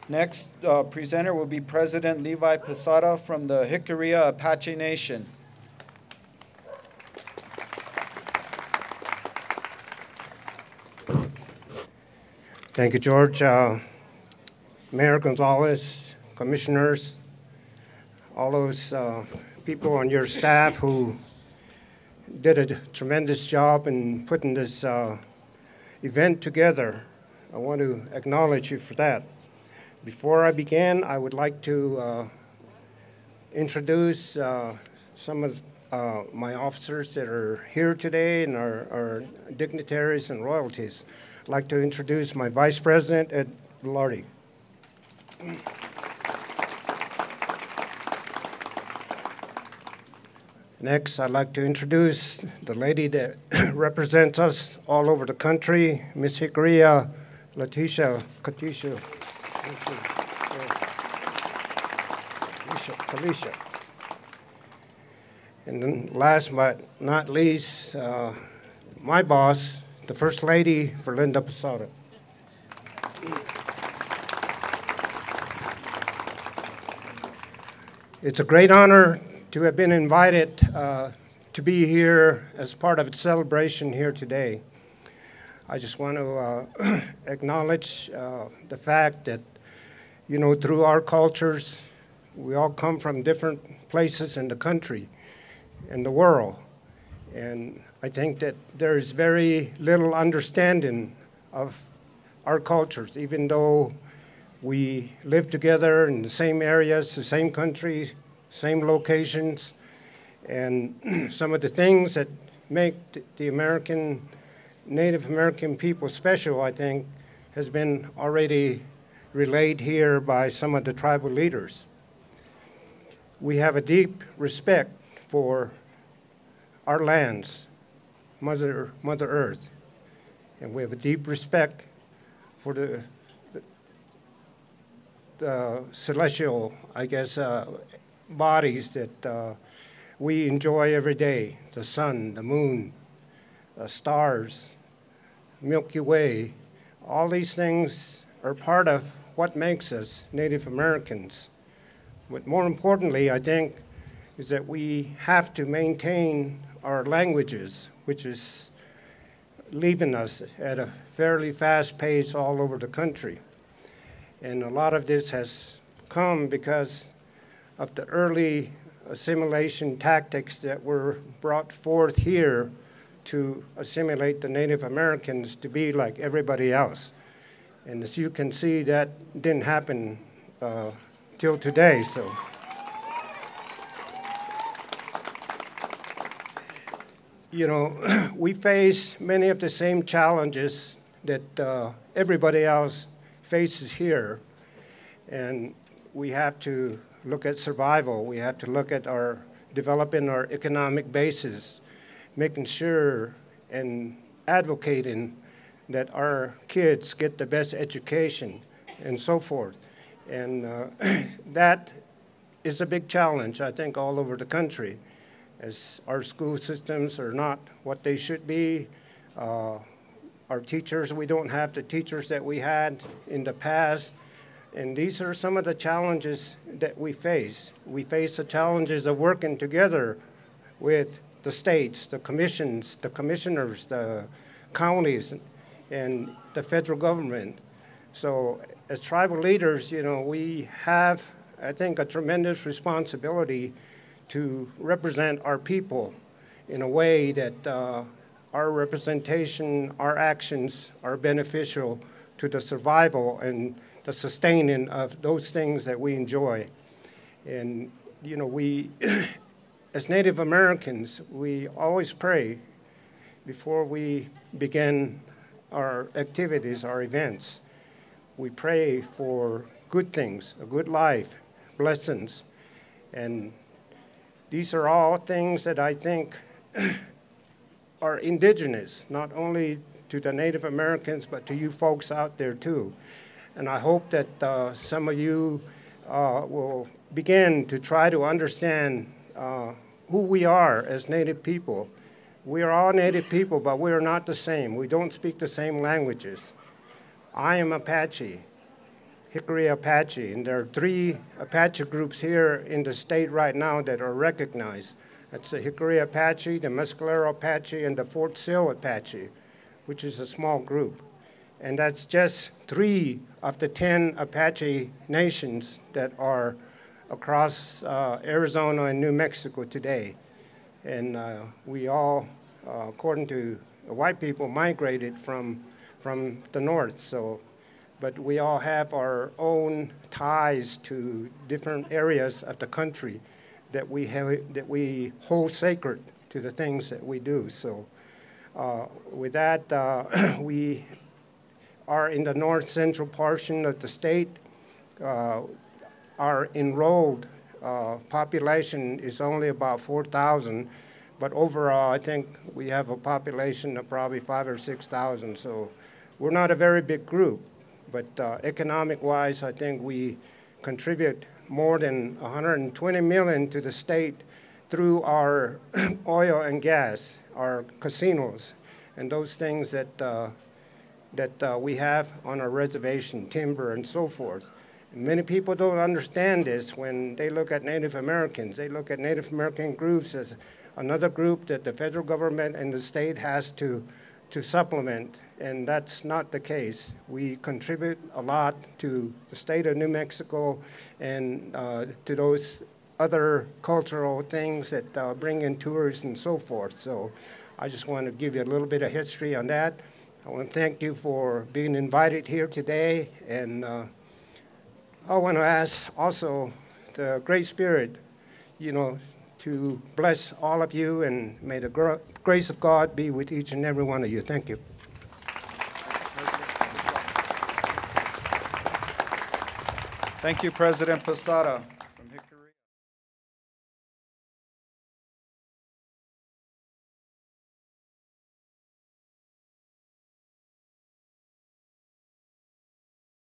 Next presenter will be President Levi Posada from the Jicarilla Apache Nation. Thank you, George. Mayor Gonzalez, commissioners, all those people on your staff who did a tremendous job in putting this event together. I want to acknowledge you for that. Before I begin, I would like to introduce some of my officers that are here today and our dignitaries and royalties. I'd like to introduce my Vice President, Ed Velarde. Next, I'd like to introduce the lady that represents us all over the country, Miss Jicarilla Apache. Kalisha. And then last but not least, my boss, the First Lady, Linda Posada. It's a great honor to have been invited to be here as part of a celebration here today. I just want to acknowledge the fact that, you know, through our cultures, we all come from different places in the country and the world. And I think that there's very little understanding of our cultures, even though we live together in the same areas, the same country, same locations. And some of the things that make the Native American people special, I think, has been already relayed here by some of the tribal leaders. We have a deep respect for our lands, Mother Earth, and we have a deep respect for the celestial, I guess, bodies that we enjoy every day: the sun, the moon, stars, Milky Way. All these things are part of what makes us Native Americans. But more importantly, I think, is that we have to maintain our languages, which is leaving us at a fairly fast pace all over the country. And a lot of this has come because of the early assimilation tactics that were brought forth here to assimilate the Native Americans to be like everybody else. And as you can see, that didn't happen till today. So, you know, we face many of the same challenges that everybody else faces here, and we have to look at survival. We have to look at developing our economic basis, making sure and advocating that our kids get the best education and so forth. And that is a big challenge, I think, all over the country, as our school systems are not what they should be. Our teachers, we don't have the teachers that we had in the past. And these are some of the challenges that we face. We face the challenges of working together with the states, the commissions, the commissioners, the counties, and the federal government. So as tribal leaders, you know, we have, I think, a tremendous responsibility to represent our people in a way that our representation, our actions are beneficial to the survival and the sustaining of those things that we enjoy. And, you know, we, as Native Americans, we always pray before we begin our activities, our events. We pray for good things, a good life, blessings. And these are all things that I think are indigenous, not only to the Native Americans, but to you folks out there too. And I hope that some of you will begin to try to understand who we are as Native people. We are all Native people, but we are not the same. We don't speak the same languages. I am Apache. Jicarilla Apache, and there are 3 Apache groups here in the state right now that are recognized. That's the Jicarilla Apache, the Mescalero Apache, and the Fort Sill Apache, which is a small group. And that's just 3 of the 10 Apache nations that are across Arizona and New Mexico today. And we all, according to the white people, migrated from the north. So, but we all have our own ties to different areas of the country that we hold sacred to the things that we do. So with that, we are in the north central portion of the state. Our enrolled population is only about 4,000, but overall I think we have a population of probably 5,000 or 6,000. So we're not a very big group, but economic-wise I think we contribute more than 120 million to the state through our oil and gas, our casinos, and those things that we have on our reservation, timber and so forth. And many people don't understand this when they look at Native Americans. They look at Native American groups as another group that the federal government and the state has to supplement, and that's not the case. We contribute a lot to the state of New Mexico and to those other cultural things that bring in tourists and so forth. So I just want to give you a little bit of history on that. I want to thank you for being invited here today, and I want to ask also the Great Spirit, to bless all of you, and may the grace of God be with each and every one of you. Thank you. Thank you, President Posada.